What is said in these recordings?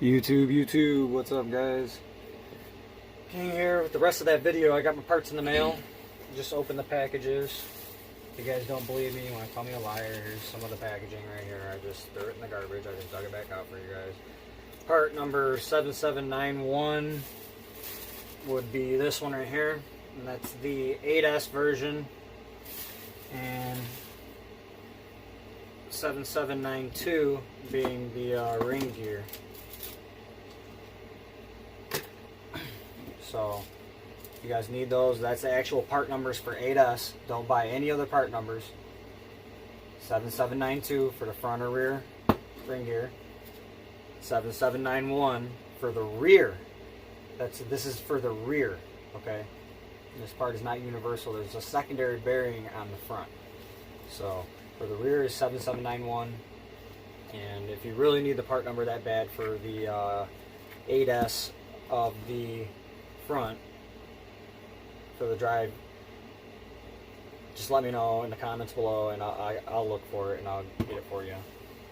YouTube, what's up guys? King here with the rest of that video. I got my parts in the mail. Just opened the packages. If you guys don't believe me, you want to call me a liar, here's some of the packaging right here. I just threw it in the garbage. I just dug it back out for you guys. Part number 7791 would be this one right here. And that's the 8S version. And 7792 being the ring gear. So, you guys need those. That's the actual part numbers for 8S. Don't buy any other part numbers. 7792 for the front or rear ring gear. 7791 for the rear. This is for the rear, okay? And this part is not universal. There's a secondary bearing on the front. So, for the rear is 7791. And if you really need the part number that bad for the 8S of the front for the drive, just let me know in the comments below and I'll look for it and I'll get it for you.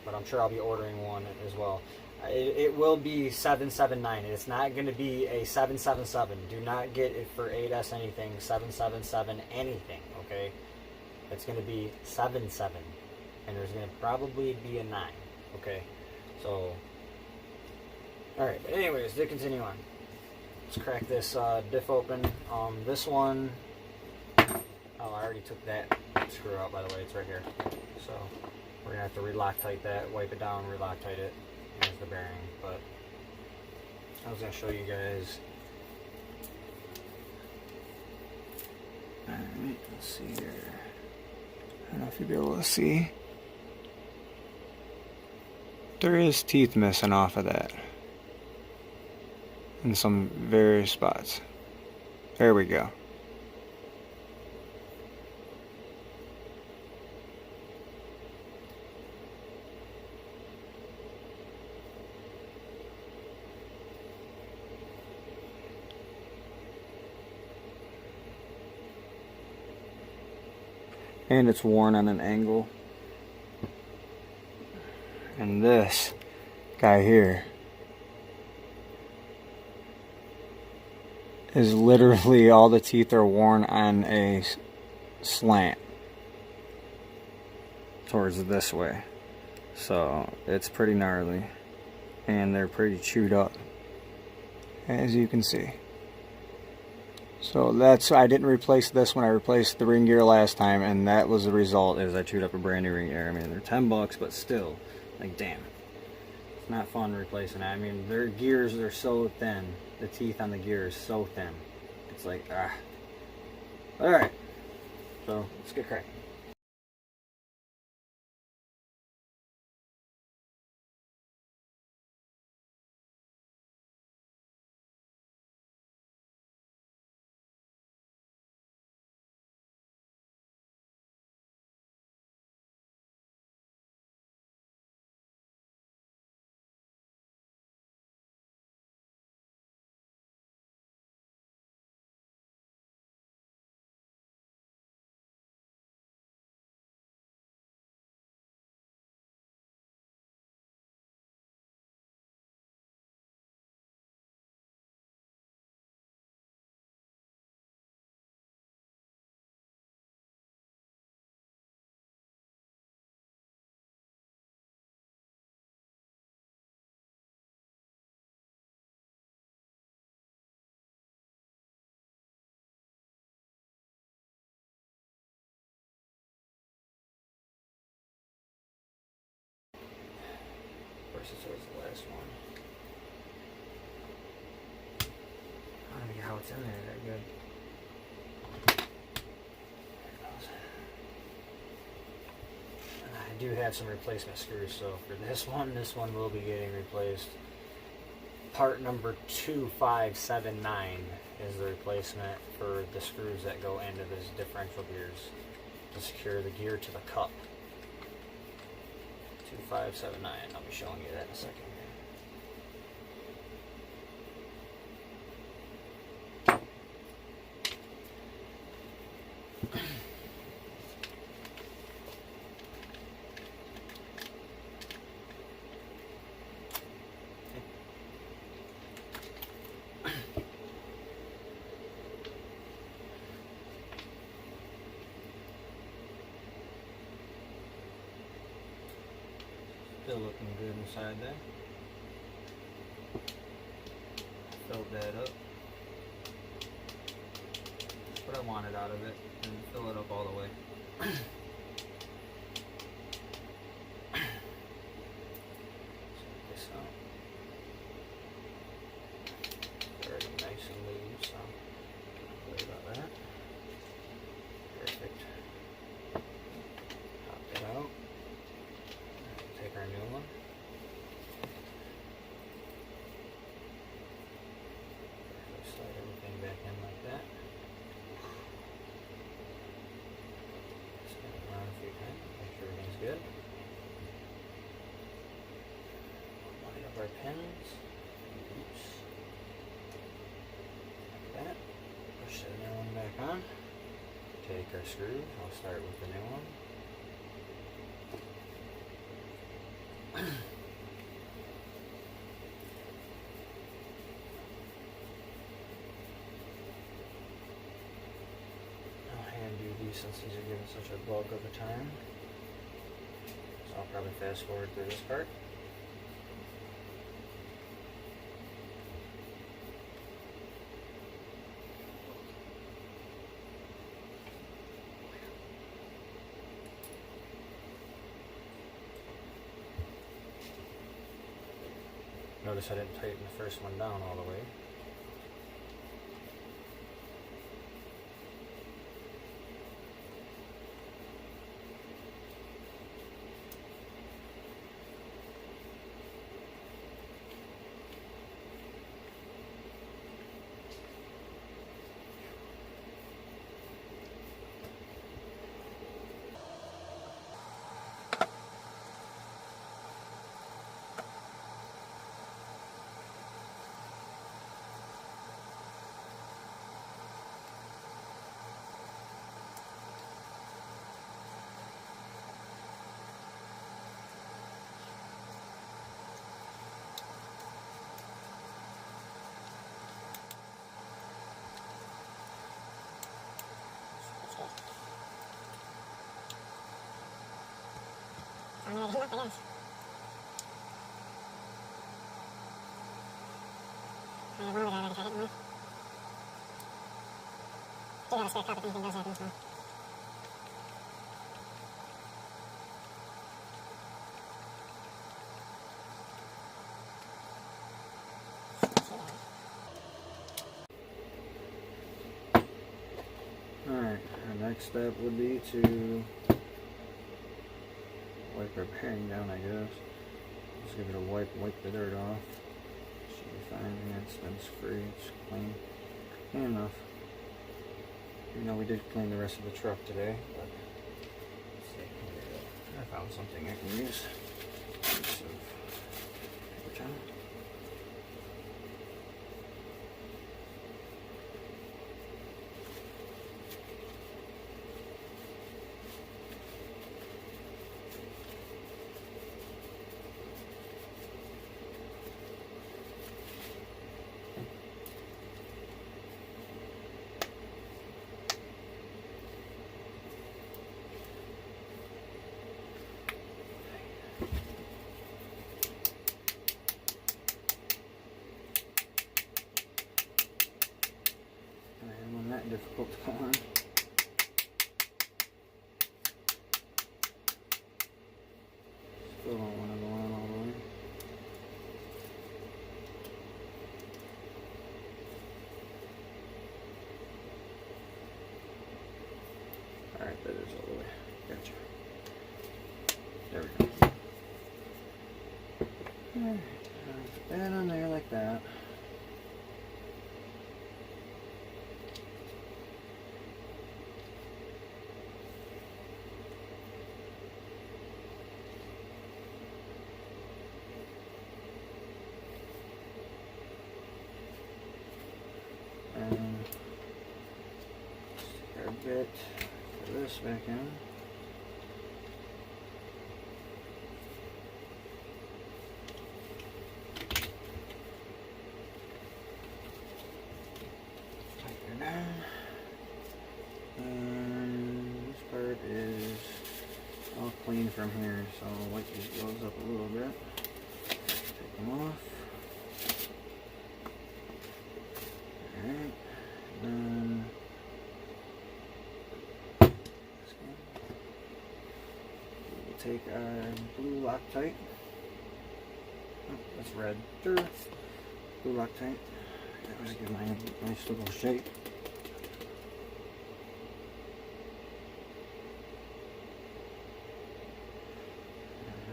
But I'm sure I'll be ordering one as well. It will be 779. It's not going to be a 777. Do not get it for 8S anything 777 anything, okay? It's going to be 77 and there's going to probably be a 9, okay? So alright, but anyways, to continue on, let's crack this diff open. This one, oh, I already took that screw out, by the way. It's right here. So we're gonna have to re-Loctite that, wipe it down, re-Loctite it. Here's the bearing. But I was gonna show you guys. Alright, let's see here. I don't know if you'll be able to see. There is teeth missing off of that in some various spots. There we go. And it's worn on an angle. And this guy here is literally all the teeth are worn on a slant towards this way. So it's pretty gnarly and they're pretty chewed up, as you can see. So that's, I didn't replace this when I replaced the ring gear last time, and that was the result, is I chewed up a brand new ring gear. I mean, they're 10 bucks, but still, like, damn, it's not fun replacing it. I mean, their gears are so thin. The teeth on the gear is so thin. It's like, ah. Alright. So, let's get cracking. Versus towards the last one. I don't know how it's in there that good. There it goes. And I do have some replacement screws, so for this one will be getting replaced. Part number 2579 is the replacement for the screws that go into this differential gears to secure the gear to the cup. 2579. I'll be showing you that in a second. Still looking good inside there. Filled that up. That's what I wanted out of it, and fill it up all the way. Check this out. Very nice and loose, so don't worry about that. Perfect. Pop it out. Take our new one. Slide everything back in like that. Spin it around a few times, make sure everything's good. Line up our pins. Oops. Like that. Push the new one back on. Take our screws. I'll start with the new one. I'll hand you these since these are given such a bulk of the time. So I'll probably fast forward through this part. Notice I didn't tighten the first one down all the way. I'm gonna hit up, I guess. I have one over there already tried it, one. Do have a spare cup if anything does happen, so. Alright, our next step would be to wipe our bearing down, I guess. Just give it a wipe the dirt off. Should be fine. Yeah, it's spins free, it's clean. Clean enough. You know, we did clean the rest of the truck today, but let's see. I found something I can use. Piece of paper towel. That difficult to pull on. Still don't want to go on all the way. Alright, that is all the way. Gotcha. There we go. Alright, put that on there like that. And stick our bit for this back in. Tighten it down. And this part is all clean from here, so I'll wipe these gloves up a little bit. them off. Alright, then we'll take our blue Loctite. Oh, that's red. Blue Loctite. That was give my nice little shape.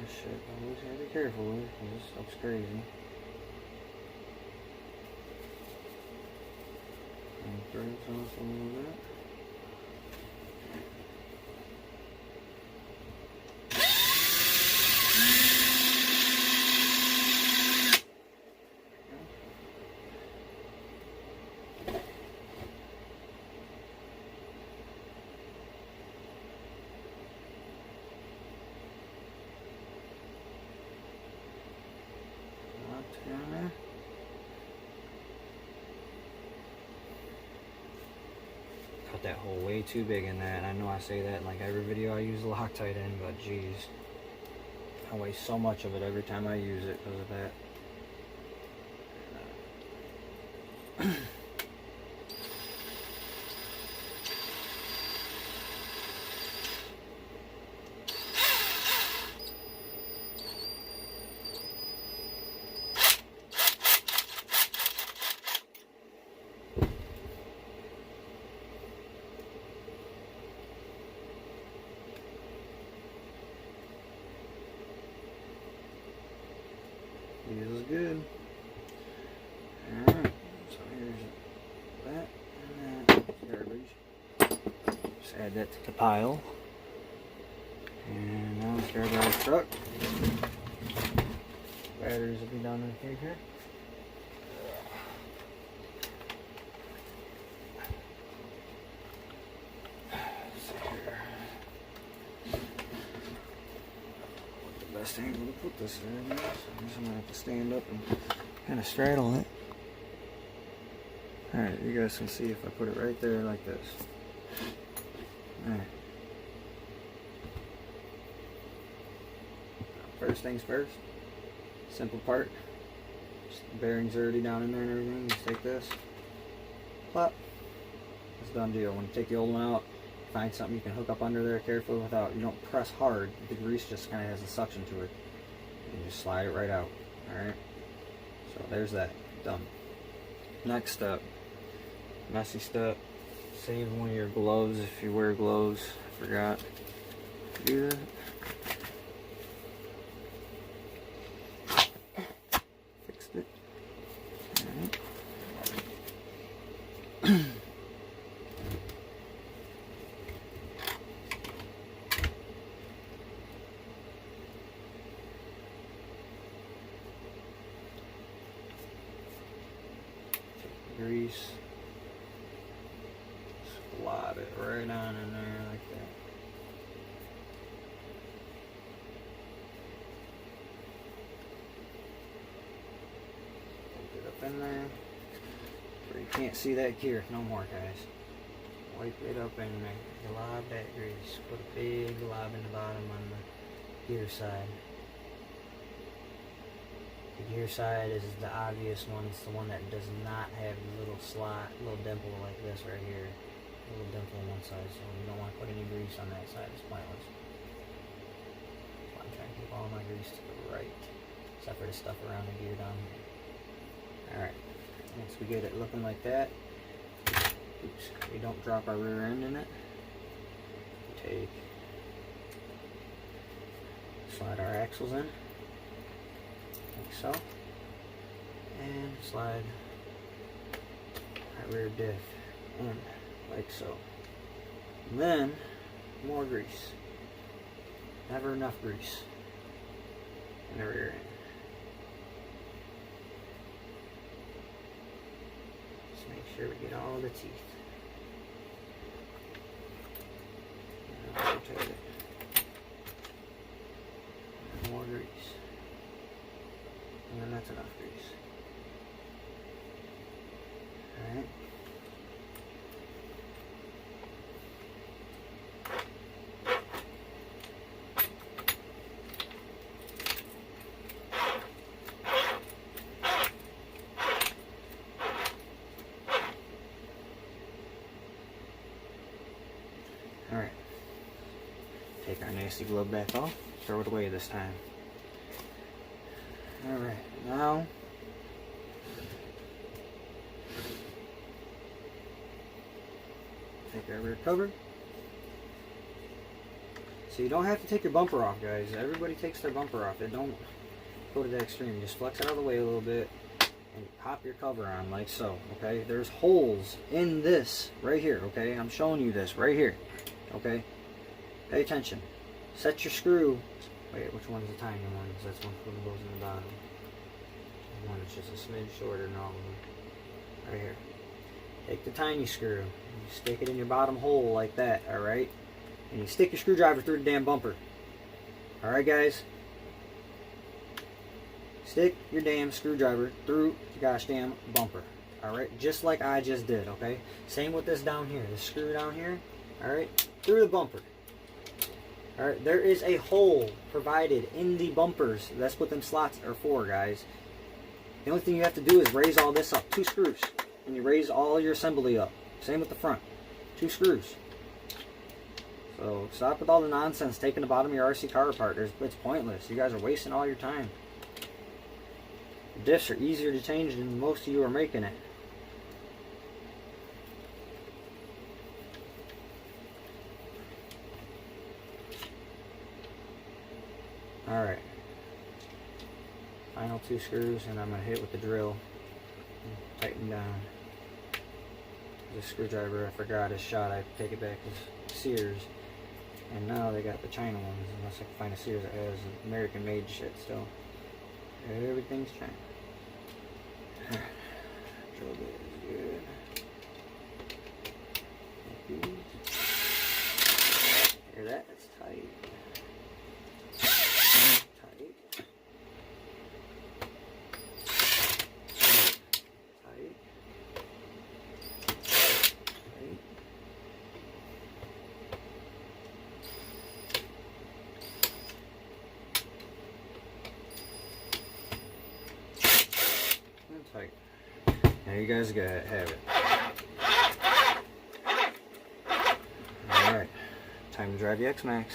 This shit, always gotta be careful with it because this looks crazy. And throw it off a little bit. Down there. Cut that hole way too big in that. I know I say that in like every video I use Loctite in, but geez, I waste so much of it every time I use it because of that. Feels good. Alright, so here's that and that garbage. Just add that to the pile. And now let's grab our truck. Batteries will be down in here. Best angle to put this in. So I'm just gonna have to stand up and kind of straddle it. Alright, you guys can see if I put it right there like this. Alright. First things first. Simple part. Just the bearings are already down in there and everything. You just take this. Plop. It's a done deal. When you take the old one out, find something you can hook up under there carefully without, you don't press hard, the grease just kind of has a suction to it. You just slide it right out. Alright, so there's that, done. Next step, messy step, save one of your gloves if you wear gloves. I forgot to do that. Fixed it. Alright. Grease, slide it right on in there like that. Get up in there where you can't see that gear no more, guys. Wipe it up in there, glob that grease, put a big glob in the bottom on the gear side. The gear side is the obvious one. It's the one that does not have the little slot, little dimple like this right here. A little dimple on one side, so you don't want to put any grease on that side. It's pointless. So I'm trying to keep all my grease to the right, except for the stuff around the gear down here. Alright, once we get it looking like that, oops, we don't drop our rear end in it. We take, slide our axles in. Like so, and slide our rear diff in like so. And then more grease. Never enough grease in the rear end. Just make sure we get all the teeth. And I'll rotate it. And more grease. And then that's enough grease. Alright. nasty glove back off. Throw it away this time. Alright, now take our rear cover. So you don't have to take your bumper off, guys. Everybody takes their bumper off. It don't go to the extreme. Just flex it out of the way a little bit and pop your cover on like so, okay? There's holes in this right here, okay? I'm showing you this right here, okay? Pay attention. Set your screw. Wait, which one's the tiny one? Because that's one that goes in the bottom. The one that's just a smidge shorter than all of them. Right here. Take the tiny screw. You stick it in your bottom hole like that, alright? And you stick your screwdriver through the damn bumper. Alright, guys? Stick your damn screwdriver through the gosh damn bumper. Alright? Just like I just did, okay? Same with this down here. This screw down here. Alright? Through the bumper. Alright? There is a hole provided in the bumpers. That's what them slots are for, guys. The only thing you have to do is raise all this up. 2 screws. And you raise all your assembly up. Same with the front. 2 screws. So stop with all the nonsense taking the bottom of your RC car apart. It's pointless. You guys are wasting all your time. The diffs are easier to change than most of you are making it. Alright. Final 2 screws, and I'm going to hit with the drill. Tighten down. The screwdriver, I forgot, is shot. I take it back to Sears. And now they got the China ones, unless I can find a Sears that has American made shit still. Everything's China. Drill bit is good. Hear that? It's tight. Tight. Now you guys gotta have it. Alright, time to drive the X-MAXX.